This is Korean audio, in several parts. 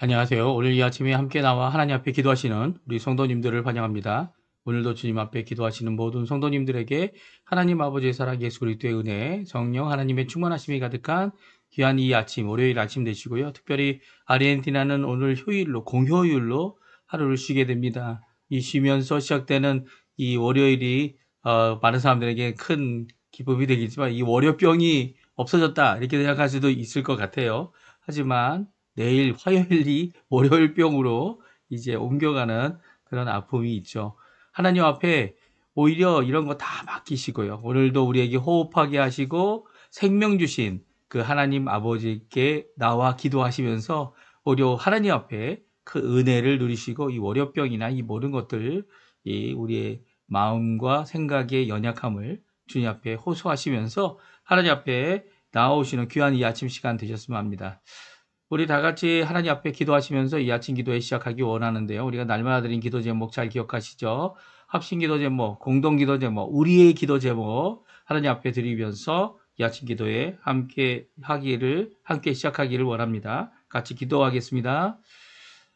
안녕하세요. 오늘 이 아침에 함께 나와 하나님 앞에 기도하시는 우리 성도님들을 환영합니다. 오늘도 주님 앞에 기도하시는 모든 성도님들에게 하나님 아버지의 사랑, 예수 그리스도의 은혜, 성령 하나님의 충만하심이 가득한 귀한 이 아침, 월요일 아침 되시고요. 특별히 아르헨티나는 오늘 휴일로, 공휴일로 하루를 쉬게 됩니다. 이 쉬면서 시작되는 이 월요일이 많은 사람들에게 큰 기쁨이 되겠지만 이 월요병이 없어졌다 이렇게 생각할 수도 있을 것 같아요. 하지만 내일 화요일이 월요일병으로 이제 옮겨가는 그런 아픔이 있죠. 하나님 앞에 오히려 이런 거 다 맡기시고요. 오늘도 우리에게 호흡하게 하시고 생명 주신 그 하나님 아버지께 나와 기도하시면서 오히려 하나님 앞에 그 은혜를 누리시고 이 월요병이나 이 모든 것들, 이 우리의 마음과 생각의 연약함을 주님 앞에 호소하시면서 하나님 앞에 나오시는 귀한 이 아침 시간 되셨으면 합니다. 우리 다 같이 하나님 앞에 기도하시면서 이 아침 기도에 시작하기 원하는데요. 우리가 날마다 드린 기도 제목 잘 기억하시죠? 합심 기도 제목, 공동 기도 제목, 우리의 기도 제목 하나님 앞에 드리면서 이 아침 기도에 함께 시작하기를 원합니다. 같이 기도하겠습니다.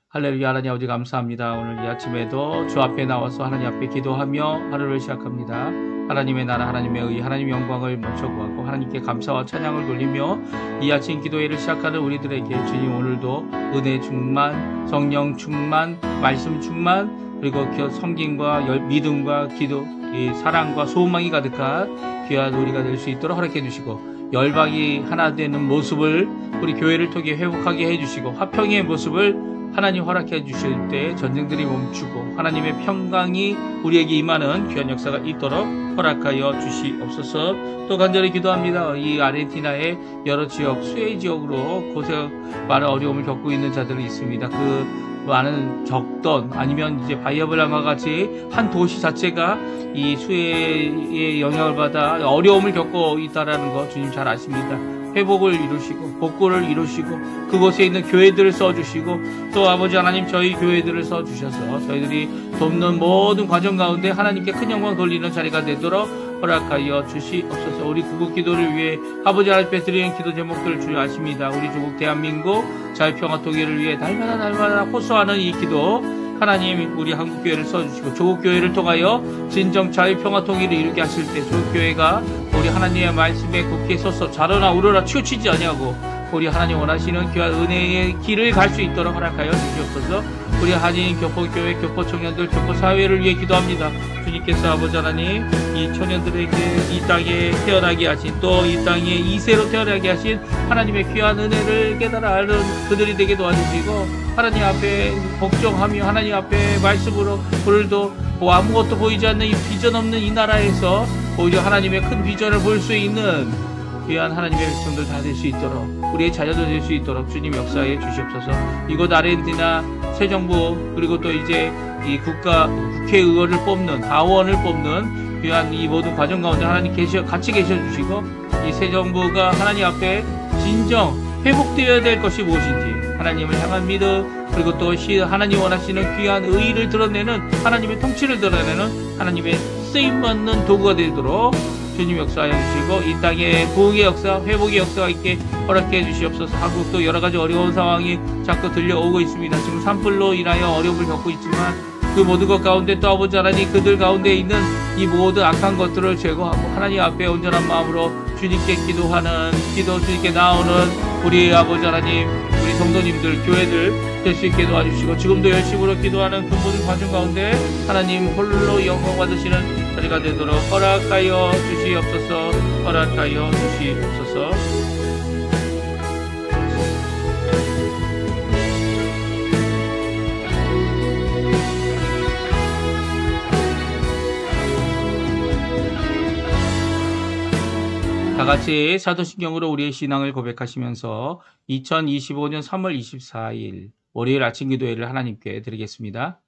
할렐루야. 하나님 아버지 감사합니다. 오늘 이 아침에도 주 앞에 나와서 하나님 앞에 기도하며 하루를 시작합니다. 하나님의 나라, 하나님의 의, 하나님의 영광을 먼저 구하고 하나님께 감사와 찬양을 돌리며 이 아침 기도회를 시작하는 우리들에게 주님 오늘도 은혜 충만, 성령 충만, 말씀 충만, 그리고 섬김과 믿음과 기도, 사랑과 소망이 가득한 귀한 우리가 될 수 있도록 허락해 주시고 열방이 하나 되는 모습을 우리 교회를 통해 회복하게 해주시고 화평의 모습을 하나님 허락해 주실 때 전쟁들이 멈추고 하나님의 평강이 우리에게 임하는 귀한 역사가 있도록 허락하여 주시옵소서. 또 간절히 기도합니다. 이 아르헨티나의 여러 지역, 수해 지역으로 고생, 많은 어려움을 겪고 있는 자들이 있습니다. 그 많은 적던 아니면 이제 바이아블라마 같이 한 도시 자체가 이 수해의 영향을 받아 어려움을 겪고 있다라는 거 주님 잘 아십니다. 회복을 이루시고 복구를 이루시고 그곳에 있는 교회들을 써주시고 또 아버지 하나님 저희 교회들을 써주셔서 저희들이 돕는 모든 과정 가운데 하나님께 큰 영광 돌리는 자리가 되도록 허락하여 주시옵소서. 우리 구국 기도를 위해 아버지 하나님께 드리는 기도 제목들을 주님 아십니다. 우리 조국 대한민국 자유평화 통일을 위해 날마다 호소하는 이 기도 하나님 우리 한국교회를 써주시고 조국교회를 통하여 진정 자유평화 통일을 이루게 하실 때 조국교회가 우리 하나님의 말씀에 굳게 서서 자라나 우러나 치우치지 아니하고 우리 하나님 원하시는 귀한 은혜의 길을 갈 수 있도록 허락하여 주시옵소서. 우리 한인 교포교회 교포청년들 교포사회를 위해 기도합니다. 주님께서 아버지 하나님 이 청년들에게 이 땅에 태어나게 하신 또 이 땅에 이세로 태어나게 하신 하나님의 귀한 은혜를 깨달아 아는 그들이 되게 도와주시고 하나님 앞에 복종하며 하나님 앞에 말씀으로 오늘도 아무것도 보이지 않는 이 비전 없는 이 나라에서 오히려 하나님의 큰 비전을 볼 수 있는 귀한 하나님의 백성들 다 될 수 있도록 우리의 자녀도 될 수 있도록 주님 역사해 주시옵소서. 이곳 아르헨티나 새 정부 그리고 또 이제 이 국회의원을 뽑는 하원을 뽑는 귀한 이 모든 과정 가운데 하나님 같이 계셔 주시고 이 새 정부가 하나님 앞에 진정 회복되어야 될 것이 무엇인지 하나님을 향한 믿음 그리고 또 하나님 원하시는 귀한 의의를 드러내는 하나님의 통치를 드러내는 하나님의 쓰임받는 도구가 되도록 주님 역사해 주시고 이 땅에 부흥의 역사, 회복의 역사가 있게 허락해 주시옵소서. 한국도 여러 가지 어려운 상황이 자꾸 들려오고 있습니다. 지금 산불로 인하여 어려움을 겪고 있지만 그 모든 것 가운데 또 아버지 하나님 그들 가운데 있는 이 모든 악한 것들을 제거하고 하나님 앞에 온전한 마음으로 주님께 주님께 나오는 우리 아버지 하나님 우리 성도님들 교회들 될 수 있게 도와주시고 지금도 열심으로 기도하는 그 모든 과정 가운데 하나님 홀로 영광 받으시는 자리가 되도록 허락하여 주시옵소서. 허락하여 주시옵소서. 다 같이 사도신경으로 우리의 신앙을 고백하시면서 2025년 3월 24일 월요일 아침 기도회를 하나님께 드리겠습니다.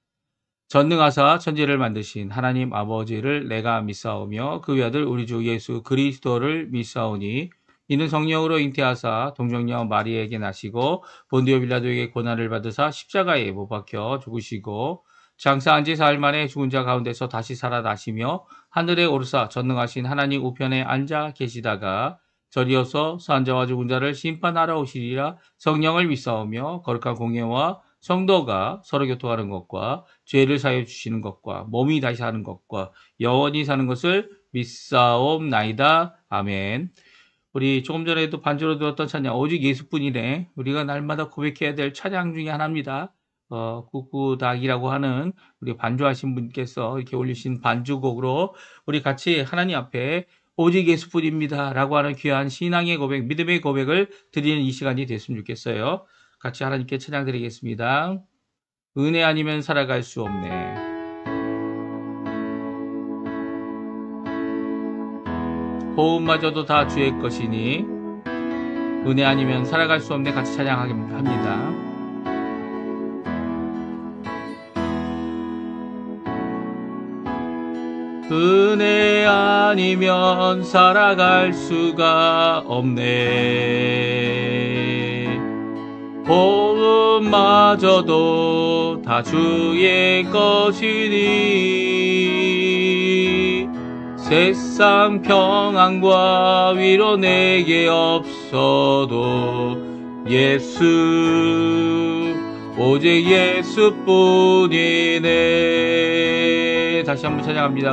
전능하사 천지를 만드신 하나님 아버지를 내가 믿사오며 그 외아들 우리 주 예수 그리스도를 믿사오니 이는 성령으로 잉태하사 동정녀 마리아에게 나시고 본디오 빌라도에게 고난을 받으사 십자가에 못 박혀 죽으시고 장사한 지 사흘 만에 죽은 자 가운데서 다시 살아나시며 하늘에 오르사 전능하신 하나님 우편에 앉아 계시다가 저리어서 산자와 죽은 자를 심판하러 오시리라. 성령을 믿사오며 거룩한 공예와 성도가 서로 교통하는 것과 죄를 사하여 주시는 것과 몸이 다시 사는 것과 영원히 사는 것을 믿사옵나이다. 아멘. 우리 조금 전에도 반주로 들었던 찬양 오직 예수뿐이네. 우리가 날마다 고백해야 될 찬양 중에 하나입니다. 꾸꾸닥이라고 하는 우리 반주하신 분께서 이렇게 올리신 반주곡으로 우리 같이 하나님 앞에 오직 예수뿐입니다 라고 하는 귀한 신앙의 고백, 믿음의 고백을 드리는 이 시간이 됐으면 좋겠어요. 같이 하나님께 찬양 드리겠습니다. 은혜 아니면 살아갈 수 없네. 호흡마저도 다 주의 것이니 은혜 아니면 살아갈 수 없네. 같이 찬양합니다. 은혜 아니면 살아갈 수가 없네. 호흡마저도 다 주의 것이니 세상 평안과 위로 내게 없어도 예수 오직 예수뿐이네. 다시 한번 찬양합니다.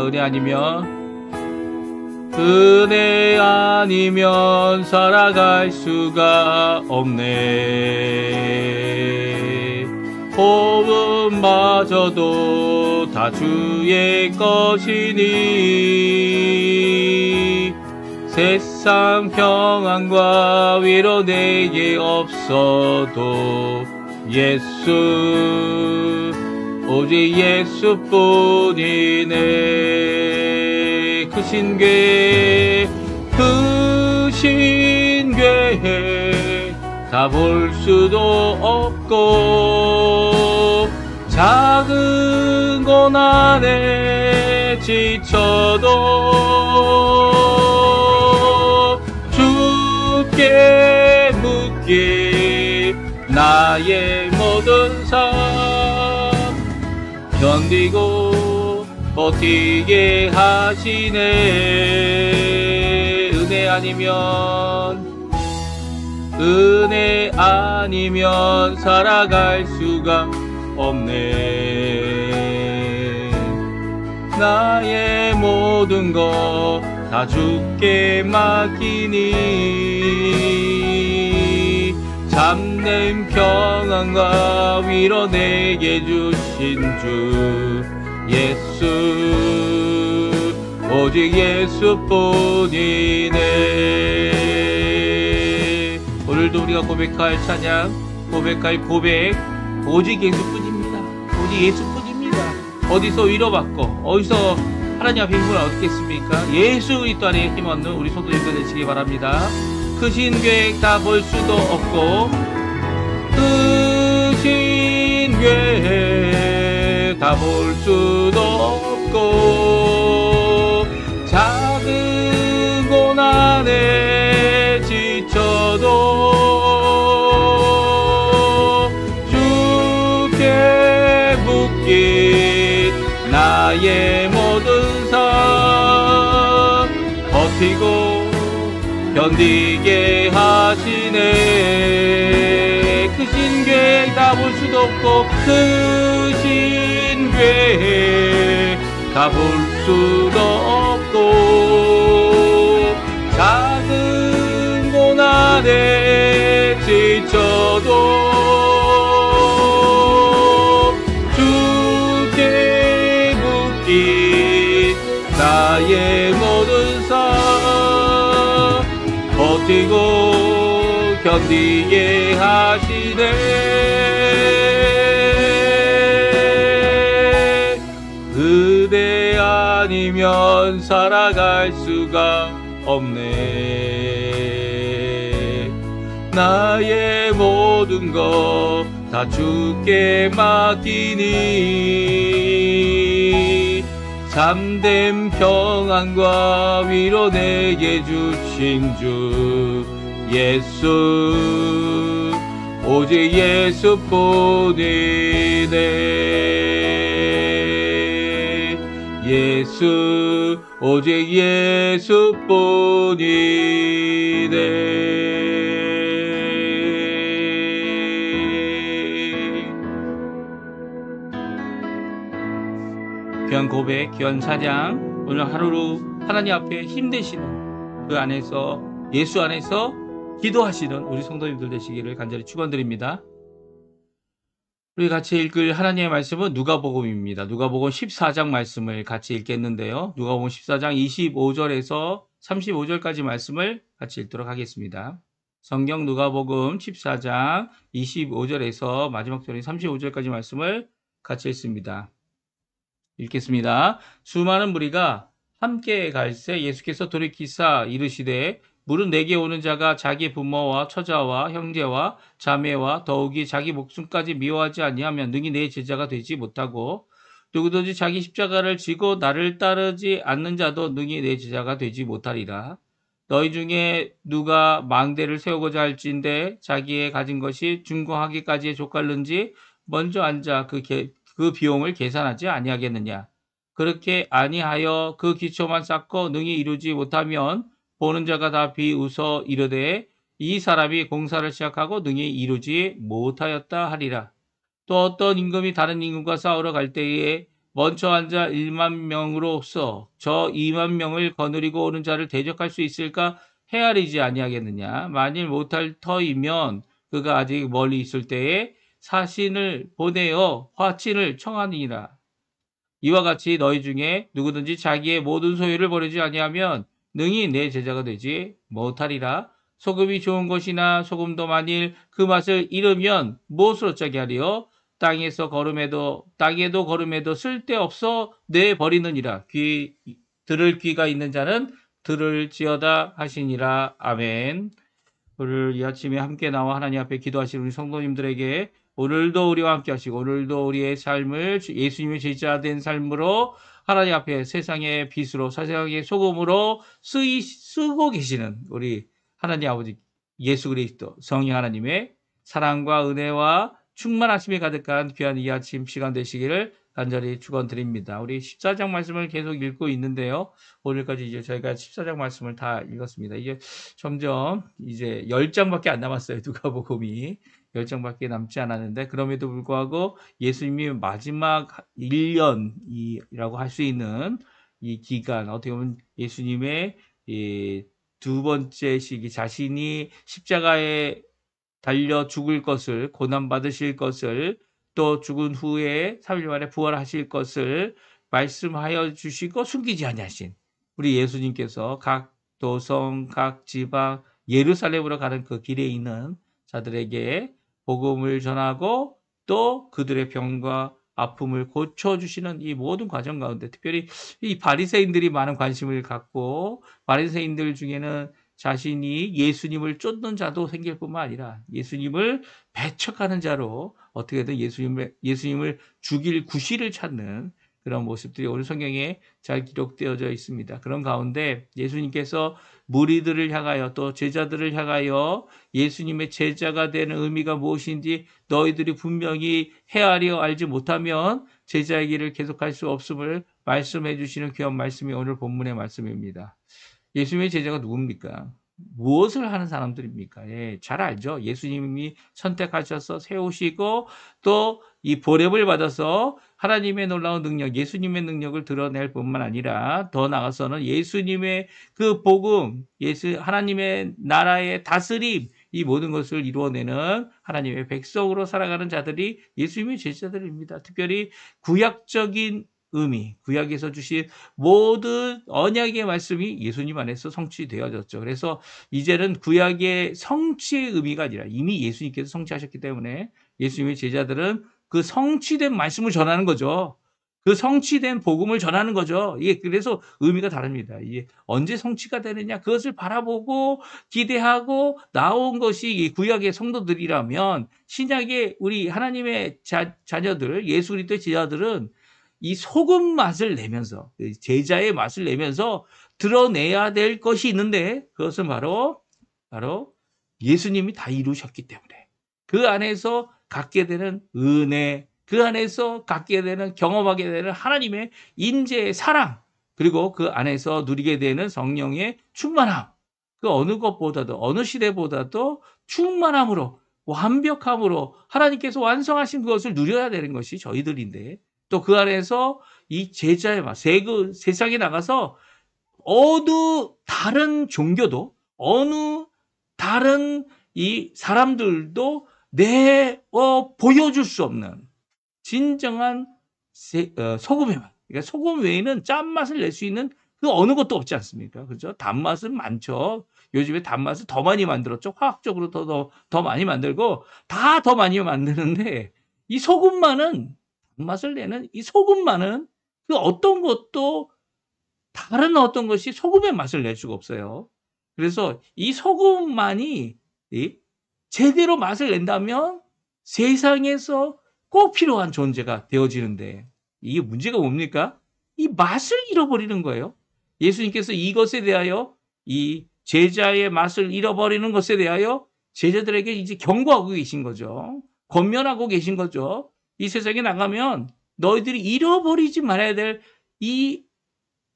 은혜 아니면 살아갈 수가 없네. 호흡마저도 다 주의 것이니 세상 평안과 위로 내게 없어도 예수 오직 예수뿐이네. 크신 교회 다 볼 수도 없고 작은 고난에 지쳐도 주께 묻기 나의 모든 삶 견디고 버티게 하시네. 은혜 아니면 살아갈 수가 없네. 나의 모든 것 다 주께 맡기니 참된 평안과 위로 내게 주신 주 예수 오직 예수뿐이네. 오늘도 우리가 고백할 찬양, 고백할 고백 오직 예수뿐입니다. 오직 예수뿐입니다. 어디서 위로받고 어디서 하나님 앞에 힘을 얻겠습니까? 예수 그리스도 안에 힘 얻는 우리 성도님들 되시기 바랍니다. 크신 계획 다 볼 수도 없고 크신 계획 다 볼 수도 없고 작은 고난에 지쳐도 주께 묻기 나의 모든 삶 버티고 견디게 하시네. 크신 계획 다 볼 수도 없고 크신 계획 다 볼 수도 없고 작은 고난에 지쳐도 주께 묻기 나의 모든 삶 버티고 견디게 하시네. 은혜 아니면 살아갈 수가 없네. 나의 모든 것 다 주께 맡기니 참된 평안과 위로 내게 주신 주 예수 오직 예수뿐이네. 예수 오직 예수뿐이네. 귀한 고백, 귀한 찬양, 오늘 하루 하나님 앞에 힘내시는 그 안에서 예수 안에서 기도하시는 우리 성도님들 되시기를 간절히 축원드립니다. 우리 같이 읽을 하나님의 말씀은 누가복음입니다. 누가복음 14장 말씀을 같이 읽겠는데요. 누가복음 14장 25절에서 35절까지 말씀을 같이 읽도록 하겠습니다. 성경 누가복음 14장 25절에서 마지막 절인 35절까지 말씀을 같이 읽습니다. 읽겠습니다. 수많은 무리가 함께 갈새 예수께서 돌이키사 이르시되 물은 내게 오는 자가 자기 부모와 처자와 형제와 자매와 더욱이 자기 목숨까지 미워하지 아니하면 능히 내 제자가 되지 못하고 누구든지 자기 십자가를 지고 나를 따르지 않는 자도 능히 내 제자가 되지 못하리라. 너희 중에 누가 망대를 세우고자 할진대 자기의 가진 것이 준공하기까지에 족할는지 먼저 앉아 그 비용을 계산하지 아니하겠느냐. 그렇게 아니하여 그 기초만 쌓고 능히 이루지 못하면 보는 자가 다 비웃어 이르되 이 사람이 공사를 시작하고 능히 이루지 못하였다 하리라. 또 어떤 임금이 다른 임금과 싸우러 갈 때에 먼저 앉아 1만 명으로서 저 2만 명을 거느리고 오는 자를 대적할 수 있을까 헤아리지 아니하겠느냐. 만일 못할 터이면 그가 아직 멀리 있을 때에 사신을 보내어 화친을 청하니라. 이와 같이 너희 중에 누구든지 자기의 모든 소유를 버리지 아니하면 능히 내 제자가 되지 못하리라. 소금이 좋은 것이나 소금도 만일 그 맛을 잃으면 무엇을 어쩌게 하리요? 땅에도 거름에도 쓸데없어 내버리느니라. 들을 귀가 있는 자는 들을지어다 하시니라. 아멘. 오늘 이 아침에 함께 나와 하나님 앞에 기도하시는 우리 성도님들에게 오늘도 우리와 함께 하시고 오늘도 우리의 삶을 예수님의 제자 된 삶으로 하나님 앞에 세상의 빛으로 세상의 소금으로 쓰고 계시는 우리 하나님 아버지 예수 그리스도 성령 하나님의 사랑과 은혜와 충만하심이 가득한 귀한 이 아침 시간 되시기를 간절히 축원드립니다. 우리 14장 말씀을 계속 읽고 있는데요. 오늘까지 이제 저희가 14장 말씀을 다 읽었습니다. 이제 점점 이제 10장밖에 안 남았어요. 누가복음이 10장밖에 남지 않았는데 그럼에도 불구하고 예수님이 마지막 1년이라고 할 수 있는 이 기간, 어떻게 보면 예수님의 이 두 번째 시기, 자신이 십자가에 달려 죽을 것을, 고난받으실 것을, 또 죽은 후에 3일 만에 부활하실 것을 말씀하여 주시고 숨기지 아니하신 우리 예수님께서 각 도성, 각 지방, 예루살렘으로 가는 그 길에 있는 자들에게 복음을 전하고 또 그들의 병과 아픔을 고쳐주시는 이 모든 과정 가운데 특별히 이 바리새인들이 많은 관심을 갖고 바리새인들 중에는 자신이 예수님을 쫓는 자도 생길 뿐만 아니라 예수님을 배척하는 자로 어떻게든 예수님을 죽일 구실을 찾는 그런 모습들이 오늘 성경에 잘 기록되어져 있습니다. 그런 가운데 예수님께서 무리들을 향하여 또 제자들을 향하여 예수님의 제자가 되는 의미가 무엇인지 너희들이 분명히 헤아려 알지 못하면 제자의 길을 계속할 수 없음을 말씀해 주시는 귀한 말씀이 오늘 본문의 말씀입니다. 예수님의 제자가 누굽니까? 무엇을 하는 사람들입니까? 예, 잘 알죠. 예수님이 선택하셔서 세우시고 또 이 보렙을 받아서 하나님의 놀라운 능력, 예수님의 능력을 드러낼 뿐만 아니라 더 나아가서는 예수님의 그 복음, 하나님의 나라의 다스림, 이 모든 것을 이루어내는 하나님의 백성으로 살아가는 자들이 예수님의 제자들입니다. 특별히 구약적인 의미, 구약에서 주신 모든 언약의 말씀이 예수님 안에서 성취되어졌죠. 그래서 이제는 구약의 성취의 의미가 아니라 이미 예수님께서 성취하셨기 때문에 예수님의 제자들은 그 성취된 말씀을 전하는 거죠. 그 성취된 복음을 전하는 거죠. 이게 그래서 의미가 다릅니다. 이게 언제 성취가 되느냐 그것을 바라보고 기대하고 나온 것이 이 구약의 성도들이라면 신약의 우리 하나님의 자녀들, 예수 그리스도의 제자들은 이 소금 맛을 내면서 제자의 맛을 내면서 드러내야 될 것이 있는데 그것은 바로 예수님이 다 이루셨기 때문에 그 안에서 갖게 되는 은혜, 그 안에서 갖게 되는 경험하게 되는 하나님의 인재의 사랑, 그리고 그 안에서 누리게 되는 성령의 충만함. 그 어느 것보다도 어느 시대보다도 충만함으로 완벽함으로 하나님께서 완성하신 그것을 누려야 되는 것이 저희들인데 또 그 안에서 이 제자의 맛, 세상에 나가서 어느 다른 종교도 어느 다른 이 사람들도 보여줄 수 없는 진정한 소금의 맛. 그러니까 소금 외에는 짠맛을 낼 수 있는 그 어느 것도 없지 않습니까? 그죠? 단맛은 많죠. 요즘에 단맛을 더 많이 만들었죠. 화학적으로 더 많이 만들고 다 더 많이 만드는데 이 소금만은 단맛을 내는 이 소금만은 그 어떤 것도 다른 어떤 것이 소금의 맛을 낼 수가 없어요. 그래서 이 소금만이 이 제대로 맛을 낸다면 세상에서 꼭 필요한 존재가 되어지는데 이게 문제가 뭡니까? 이 맛을 잃어버리는 거예요. 예수님께서 이것에 대하여 이 제자의 맛을 잃어버리는 것에 대하여 제자들에게 이제 경고하고 계신 거죠. 권면하고 계신 거죠. 이 세상에 나가면 너희들이 잃어버리지 말아야 될 이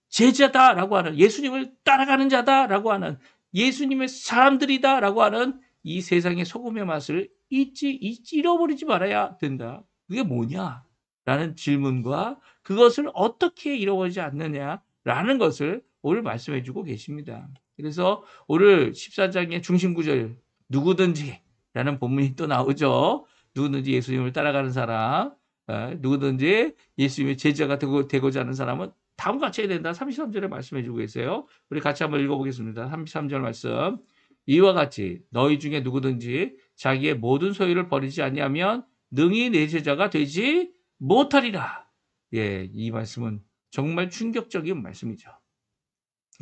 제자다라고 하는 예수님을 따라가는 자다라고 하는 예수님의 사람들이다라고 하는 이 세상의 소금의 맛을 잃어버리지 말아야 된다. 그게 뭐냐라는 질문과 그것을 어떻게 잃어버리지 않느냐라는 것을 오늘 말씀해 주고 계십니다. 그래서 오늘 14장의 중심 구절 누구든지라는 본문이 또 나오죠. 누구든지 예수님을 따라가는 사람, 누구든지 예수님의 제자가 되고자 하는 사람은 다음과 같이 해야 된다. 33절에 말씀해 주고 계세요. 우리 같이 한번 읽어보겠습니다. 33절 말씀. 이와 같이 너희 중에 누구든지 자기의 모든 소유를 버리지 아니하면 능히 내 제자가 되지 못하리라. 예, 이 말씀은 정말 충격적인 말씀이죠.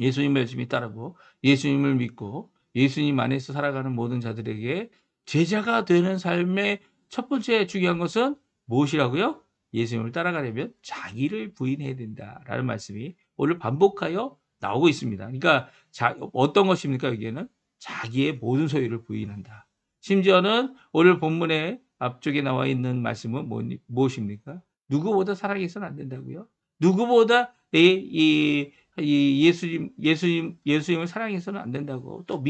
예수님을 열심히 따르고 예수님을 믿고 예수님 안에서 살아가는 모든 자들에게 제자가 되는 삶의 첫 번째 중요한 것은 무엇이라고요? 예수님을 따라가려면 자기를 부인해야 된다라는 말씀이 오늘 반복하여 나오고 있습니다. 그러니까 어떤 것입니까? 여기에는 자기의 모든 소유를 부인한다. 심지어는 오늘 본문의 앞쪽에 나와 있는 말씀은 무엇입니까? 누구보다 사랑해서는 안 된다고요? 누구보다 예수님을 사랑해서는 안 된다고 또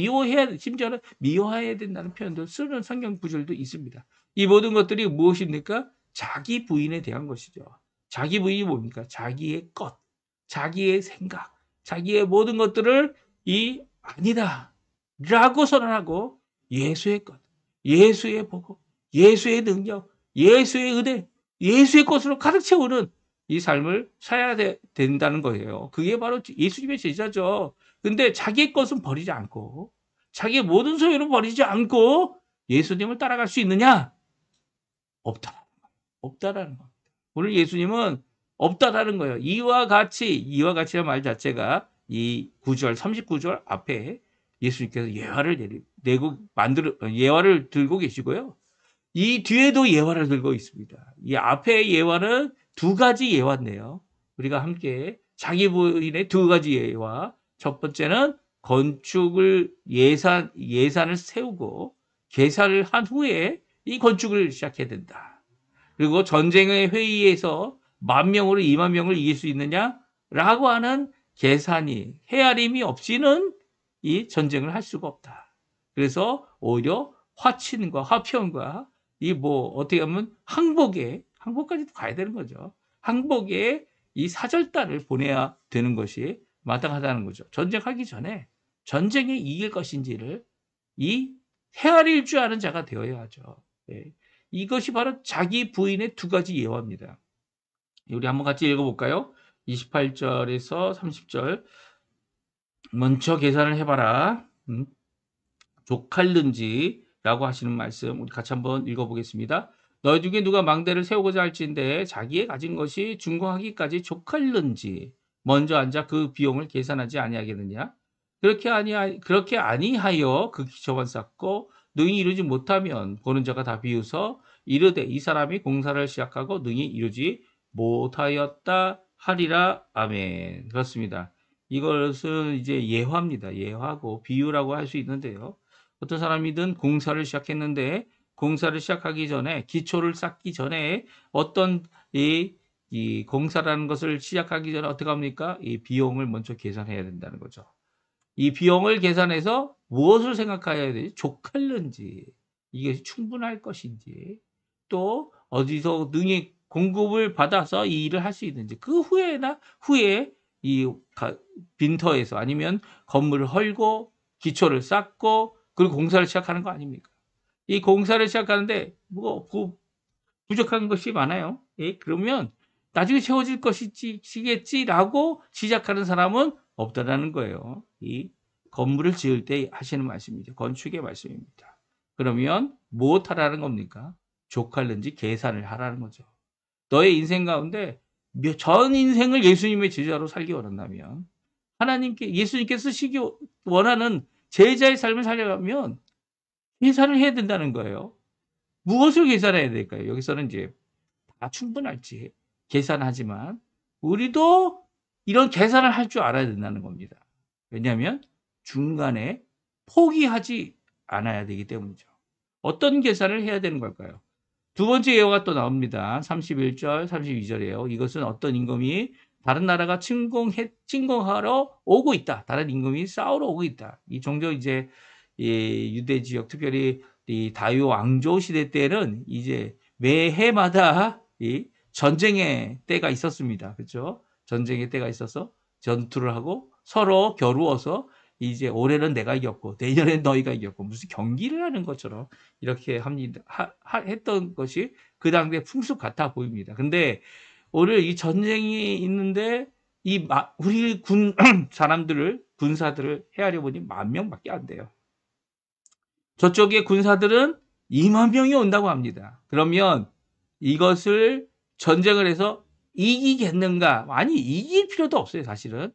심지어는 미워해야 된다는 표현도 쓰는 성경 구절도 있습니다. 이 모든 것들이 무엇입니까? 자기 부인에 대한 것이죠. 자기 부인이 뭡니까? 자기의 것, 자기의 생각, 자기의 모든 것들을 아니다라고 선언하고 예수의 것, 예수의 복음, 예수의 능력, 예수의 은혜, 예수의 것으로 가득 채우는 이 삶을 살아야 된다는 거예요. 그게 바로 예수님의 제자죠. 근데 자기의 것은 버리지 않고 자기의 모든 소유를 버리지 않고 예수님을 따라갈 수 있느냐? 없다라는 겁니다. 오늘 예수님은 없다라는 거예요. 이와 같이라는 말 자체가 이 39절 앞에 예수님께서 예화를 들고 계시고요. 이 뒤에도 예화를 들고 있습니다. 이 앞에 예화는 두 가지 예화인데요. 우리가 함께 자기 부인의 두 가지 예화. 첫 번째는 건축을 예산을 세우고 계산을 한 후에 이 건축을 시작해야 된다. 그리고 전쟁의 회의에서 10,000명으로 20,000명을 이길 수 있느냐라고 하는 계산이 헤아림이 없이는 이 전쟁을 할 수가 없다. 그래서 오히려 화친과 화평과 어떻게 하면 항복까지도 가야 되는 거죠. 항복에 이 사절단을 보내야 되는 것이 마땅하다는 거죠. 전쟁하기 전에 전쟁에 이길 것인지를 헤아릴 줄 아는 자가 되어야 하죠. 예. 이것이 바로 자기 부인의 두 가지 예화입니다. 우리 한번 같이 읽어볼까요? 28절에서 30절. 먼저 계산을 해봐라. 족할는지라고 하시는 말씀 우리 같이 한번 읽어보겠습니다. 너희 중에 누가 망대를 세우고자 할진대 자기의 가진 것이 준공하기까지 족할는지 먼저 앉아 그 비용을 계산하지 아니하겠느냐? 그렇게 아니하여 그 기초만 쌓고 능히 이루지 못하면 보는 자가 다 비웃어 이르되 이 사람이 공사를 시작하고 능히 이루지 못하였다 하리라. 아멘. 그렇습니다. 이것은 이제 예화입니다. 예화고 비유라고 할 수 있는데요. 어떤 사람이든 공사를 시작했는데 공사를 시작하기 전에 기초를 쌓기 전에 어떤 이 공사라는 것을 시작하기 전에 어떻게 합니까? 이 비용을 먼저 계산해야 된다는 거죠. 이 비용을 계산해서 무엇을 생각해야 되지? 족할는지, 이게 충분할 것인지, 또 어디서 능히 공급을 받아서 이 일을 할 수 있는지, 그 후에 이 빈터에서 아니면 건물을 헐고 기초를 쌓고 그리고 공사를 시작하는 거 아닙니까? 이 공사를 시작하는데 뭐 부족한 것이 많아요. 예? 그러면 나중에 채워질 것이겠지라고 시작하는 사람은 없다라는 거예요. 이 건물을 지을 때 하시는 말씀이죠. 건축의 말씀입니다. 그러면 무엇하라는 겁니까? 족할는지 계산을 하라는 거죠. 너의 인생 가운데 전 인생을 예수님의 제자로 살기 원한다면, 예수님께 쓰시기 원하는 제자의 삶을 살려가면 계산을 해야 된다는 거예요. 무엇을 계산해야 될까요? 여기서는 이제 다 충분할지 계산하지만 우리도 이런 계산을 할 줄 알아야 된다는 겁니다. 왜냐하면 중간에 포기하지 않아야 되기 때문이죠. 어떤 계산을 해야 되는 걸까요? 두 번째 예화가 또 나옵니다. 31절, 32절이에요. 이것은 어떤 임금이 다른 나라가 침공하러 오고 있다. 다른 임금이 싸우러 오고 있다. 이 종종 이제 이 유대 지역, 특별히 이 다윗 왕조 시대 때는 이제 매해마다 이 전쟁의 때가 있었습니다. 그렇죠? 전쟁의 때가 있어서 전투를 하고 서로 겨루어서 이제 올해는 내가 이겼고 내년엔 너희가 이겼고 무슨 경기를 하는 것처럼 이렇게 했던 것이 그 당대 풍습 같아 보입니다. 근데 오늘 이 전쟁이 있는데 우리 군 군사들을 헤아려 보니 10,000명밖에 안 돼요. 저쪽의 군사들은 20,000명이 온다고 합니다. 그러면 이것을 전쟁을 해서 이기겠는가? 아니, 이길 필요도 없어요, 사실은.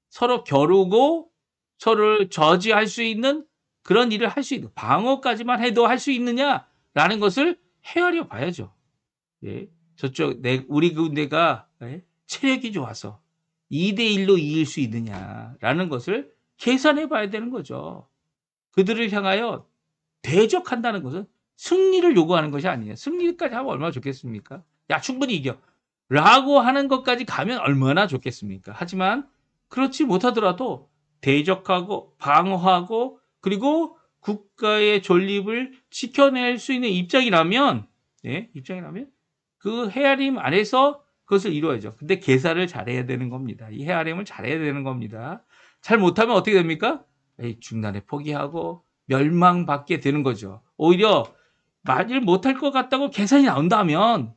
서로 겨루고 서로를 저지할 수 있는 그런 일을 할 수 있는, 방어까지만 해도 할 수 있느냐라는 것을 헤아려 봐야죠. 예. 우리 군대가 체력이 좋아서 2대1로 이길 수 있느냐라는 것을 계산해 봐야 되는 거죠. 그들을 향하여 대적한다는 것은 승리를 요구하는 것이 아니에요. 승리까지 하면 얼마나 좋겠습니까? 야, 충분히 이겨. 라고 하는 것까지 가면 얼마나 좋겠습니까? 하지만 그렇지 못하더라도 대적하고 방어하고 그리고 국가의 존립을 지켜낼 수 있는 입장이라면 그 헤아림 안에서 그것을 이루어야죠. 근데 계산을 잘해야 되는 겁니다. 이 헤아림을 잘해야 되는 겁니다. 잘 못하면 어떻게 됩니까? 중간에 포기하고 멸망받게 되는 거죠. 오히려 만일 못할 것 같다고 계산이 나온다면,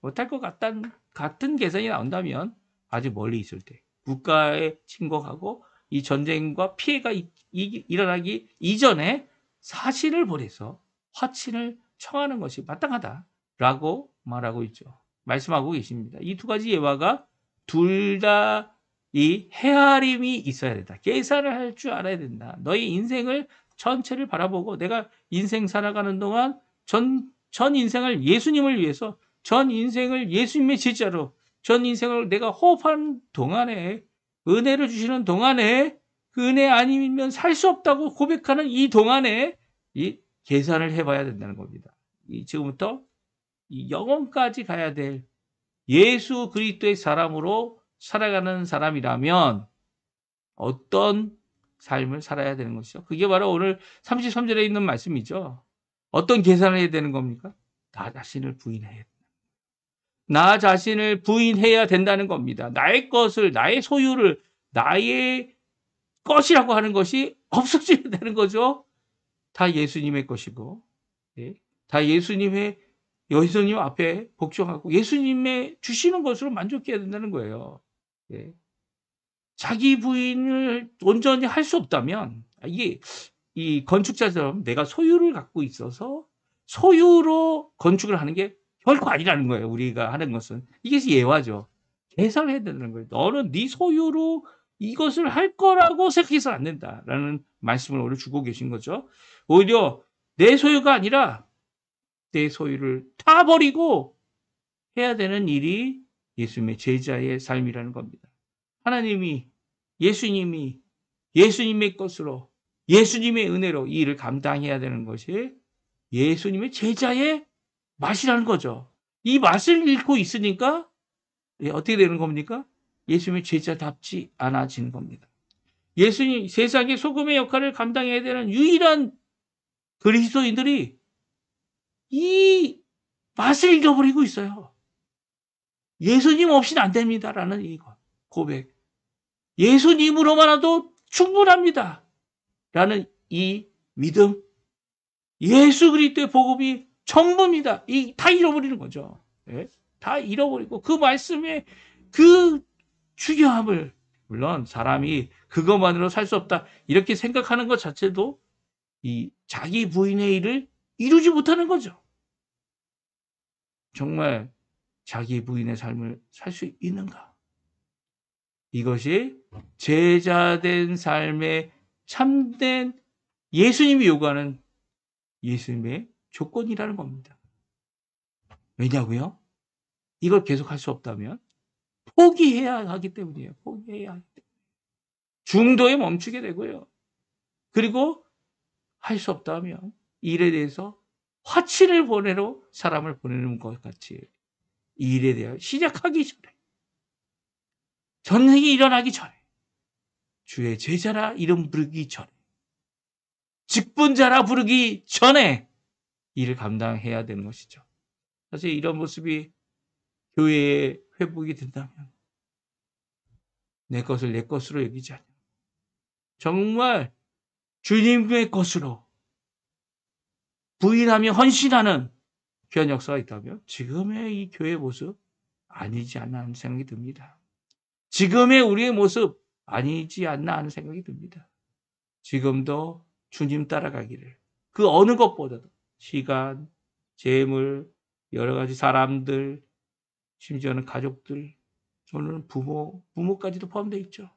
못할 것 같은 계산이 나온다면 아주 멀리 있을 때 국가에 침공하고 이 전쟁과 피해가 일어나기 이전에 사신을 보내서 화친을 청하는 것이 마땅하다라고 말하고 있죠. 말씀하고 계십니다. 이 두 가지 예화가 둘 다 이 헤아림이 있어야 된다. 계산을 할 줄 알아야 된다. 너의 인생을 전체를 바라보고 내가 인생 살아가는 동안 전 인생을 예수님을 위해서, 전 인생을 예수님의 제자로, 전 인생을 내가 호흡하는 동안에, 은혜를 주시는 동안에, 그 은혜 아니면 살 수 없다고 고백하는 이 동안에 이 계산을 해봐야 된다는 겁니다. 지금부터 이 영혼까지 가야 될 예수 그리스도의 사람으로 살아가는 사람이라면 어떤 삶을 살아야 되는 것이죠. 그게 바로 오늘 33절에 있는 말씀이죠. 어떤 계산을 해야 되는 겁니까? 나 자신을 부인해야 된다. 나 자신을 부인해야 된다는 겁니다. 나의 것을, 나의 소유를 나의 것이라고 하는 것이 없어져야 되는 거죠. 다 예수님의 것이고, 다 예수님 앞에 복종하고 예수님의 주시는 것으로 만족해야 된다는 거예요. 자기 부인을 온전히 할 수 없다면, 이게 이 건축자처럼 내가 소유를 갖고 있어서 소유로 건축을 하는 게 결코 아니라는 거예요. 우리가 하는 것은. 이게 예화죠. 계산을 해야 되는 거예요. 너는 네 소유로 이것을 할 거라고 생각해서는 안 된다라는 말씀을 오늘 주고 계신 거죠. 오히려 내 소유가 아니라 내 소유를 다 버리고 해야 되는 일이 예수님의 제자의 삶이라는 겁니다. 예수님이 예수님의 것으로, 예수님의 은혜로 이 일을 감당해야 되는 것이 예수님의 제자의 맛이라는 거죠. 이 맛을 잃고 있으니까 어떻게 되는 겁니까? 예수님의 제자답지 않아지는 겁니다. 예수님 세상의 소금의 역할을 감당해야 되는 유일한 그리스도인들이 이 맛을 잃어버리고 있어요. 예수님 없이는 안 됩니다라는 이 고백. 예수님으로만도 충분합니다. 라는 이 믿음. 예수 그리스도의 복음이 전부입니다. 다 잃어버리는 거죠. 예? 다 잃어버리고 그 말씀의 그 중요함을, 물론 사람이 그것만으로 살 수 없다 이렇게 생각하는 것 자체도 이 자기 부인의 일을 이루지 못하는 거죠. 정말 자기 부인의 삶을 살 수 있는가? 이것이 제자된 삶의 참된 예수님이 요구하는 예수님의 조건이라는 겁니다. 왜냐고요? 이걸 계속 할 수 없다면 포기해야 하기 때문이에요. 포기해야 하기 때문에. 중도에 멈추게 되고요. 그리고 할 수 없다면 일에 대해서 화치를 보내러 사람을 보내는 것 같이 이 일에 대해 시작하기 전에, 전쟁이 일어나기 전에, 주의 제자라 이름 부르기 전에, 직분자라 부르기 전에 일을 감당해야 되는 것이죠. 사실 이런 모습이 교회의 회복이 된다면 내 것을 내 것으로 여기지 않냐. 정말 주님의 것으로 부인하며 헌신하는 귀한 역사가 있다면 지금의 이 교회의 모습 아니지 않나 하는 생각이 듭니다. 지금의 우리의 모습 아니지 않나 하는 생각이 듭니다. 지금도 주님 따라가기를 그 어느 것보다도 시간, 재물, 여러 가지 사람들, 심지어는 가족들, 저는 부모까지도 포함되어 있죠.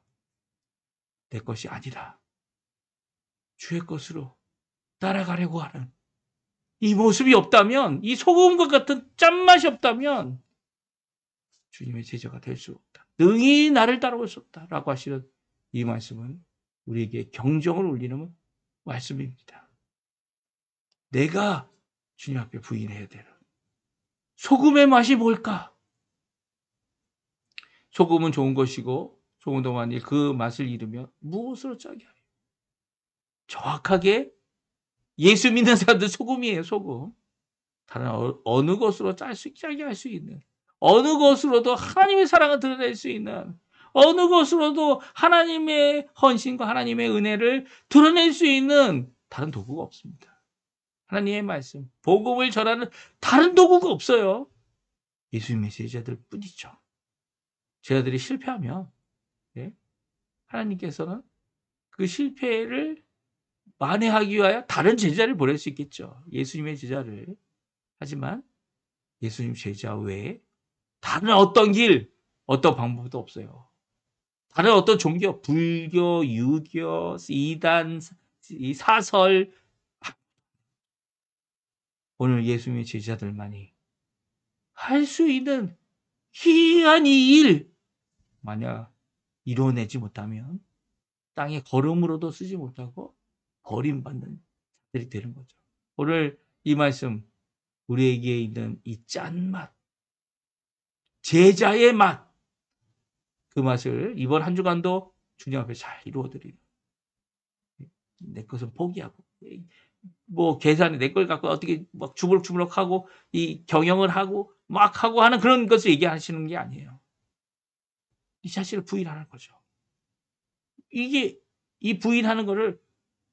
내 것이 아니라 주의 것으로 따라가려고 하는 이 모습이 없다면, 이 소금과 같은 짠맛이 없다면 주님의 제자가 될 수 없다. 능히 나를 따라올 수 없다라고 하시는 이 말씀은 우리에게 경종을 울리는 말씀입니다. 내가 주님 앞에 부인해야 되는 소금의 맛이 뭘까? 소금은 좋은 것이고 소금도 만일 그 맛을 잃으면 무엇으로 짜게 하요? 정확하게 예수 믿는 사람들 소금이에요. 소금. 다른 어느 것으로 짜게 할 수 있는, 어느 것으로도 하나님의 사랑을 드러낼 수 있는, 어느 것으로도 하나님의 헌신과 하나님의 은혜를 드러낼 수 있는 다른 도구가 없습니다. 하나님의 말씀, 복음을 전하는 다른 도구가 없어요. 예수님의 제자들 뿐이죠. 제자들이 실패하면 하나님께서는 그 실패를 만회하기 위하여 다른 제자를 보낼 수 있겠죠. 예수님의 제자를. 하지만 예수님 제자 외에 다른 어떤 길, 어떤 방법도 없어요. 다른 어떤 종교, 불교, 유교, 이단, 사설, 오늘 예수님의 제자들만이 할 수 있는 희한 이 일, 만약 이뤄내지 못하면 땅에 걸음으로도 쓰지 못하고 버림받는 자들이 되는 거죠. 오늘 이 말씀, 우리에게 있는 이 짠맛, 제자의 맛, 그 맛을 이번 한 주간도 주님 앞에 잘 이루어드리는, 내 것은 포기하고 뭐 계산에 내 걸 갖고 어떻게 막 주물주물하고 이 경영을 하고 막 하고 하는 그런 것을 얘기하시는 게 아니에요. 이 자신을 부인하는 거죠. 이게 이 부인하는 거를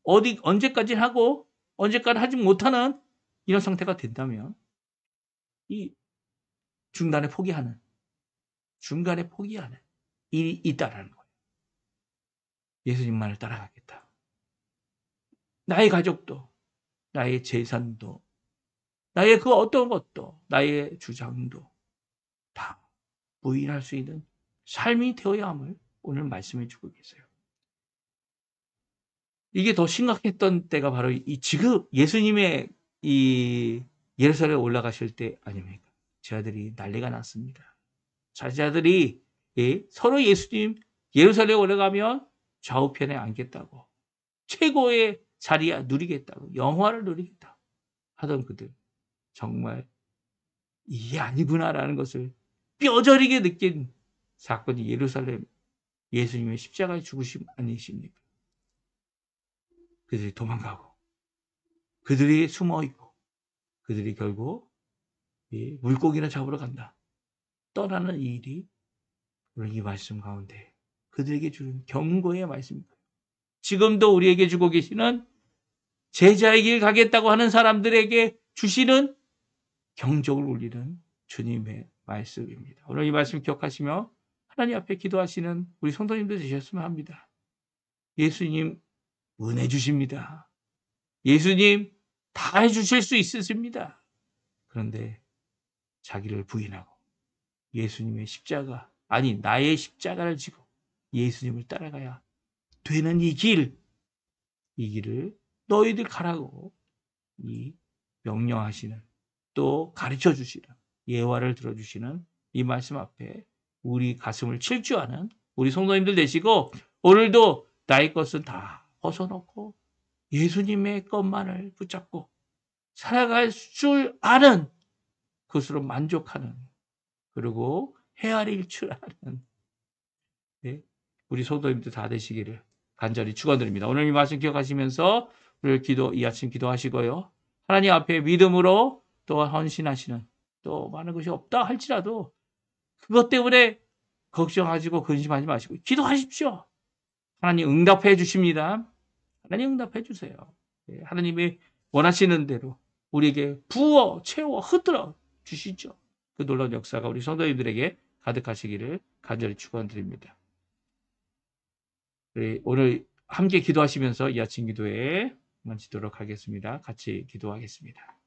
언제까지 하고 언제까지 하지 못하는 이런 상태가 된다면 이 중간에 포기하는 일이 있다라는 거예요. 예수님만을 따라가겠다. 나의 가족도, 나의 재산도, 나의 그 어떤 것도, 나의 주장도 다 부인할 수 있는 삶이 되어야 함을 오늘 말씀해 주고 계세요. 이게 더 심각했던 때가 바로 지금 예수님의 이 예루살렘에 올라가실 때 아닙니까? 제자들이 난리가 났습니다. 제자들이 서로 예수님 예루살렘에 올라가면 좌우편에 앉겠다고, 최고의 자리에 누리겠다고, 영화를 누리겠다고 하던 그들, 정말 이게 아니구나라는 것을 뼈저리게 느낀 사건이 예루살렘 예수님의 십자가의 죽으심 아니십니까? 그들이 도망가고 그들이 숨어있고 그들이 결국 물고기나 잡으러 간다. 떠나는 이 일이 오늘 이 말씀 가운데 그들에게 주는 경고의 말씀입니다. 지금도 우리에게 주고 계시는 제자의 길 가겠다고 하는 사람들에게 주시는 경적을 울리는 주님의 말씀입니다. 오늘 이 말씀 기억하시며 하나님 앞에 기도하시는 우리 성도님들 되셨으면 합니다. 예수님 은혜 주십니다. 예수님 다 해주실 수 있으십니다. 그런데 자기를 부인하고 예수님의 십자가, 아니 나의 십자가를 지고 예수님을 따라가야 되는 이 길을 너희들 가라고 이 명령하시는, 또 가르쳐 주시는, 예화를 들어주시는 이 말씀 앞에 우리 가슴을 칠주하는 우리 성도님들 되시고, 오늘도 나의 것은 다 벗어놓고 예수님의 것만을 붙잡고 살아갈 줄 아는, 그것으로 만족하는, 그리고 헤아릴 줄 아는 우리 성도님들 다 되시기를 간절히 축원드립니다. 오늘 이 말씀 기억하시면서 오늘 이 아침 기도하시고요. 하나님 앞에 믿음으로 또 헌신하시는, 또 많은 것이 없다 할지라도 그것 때문에 걱정하시고 근심하지 마시고 기도하십시오. 하나님 응답해 주십니다. 하나님 응답해 주세요. 하나님이 원하시는 대로 우리에게 부어 채워 흩어져 주시죠. 그 놀라운 역사가 우리 성도님들에게 가득하시기를 간절히 축원드립니다. 오늘 함께 기도하시면서 이 아침 기도에 마치도록 하겠습니다. 같이 기도하겠습니다.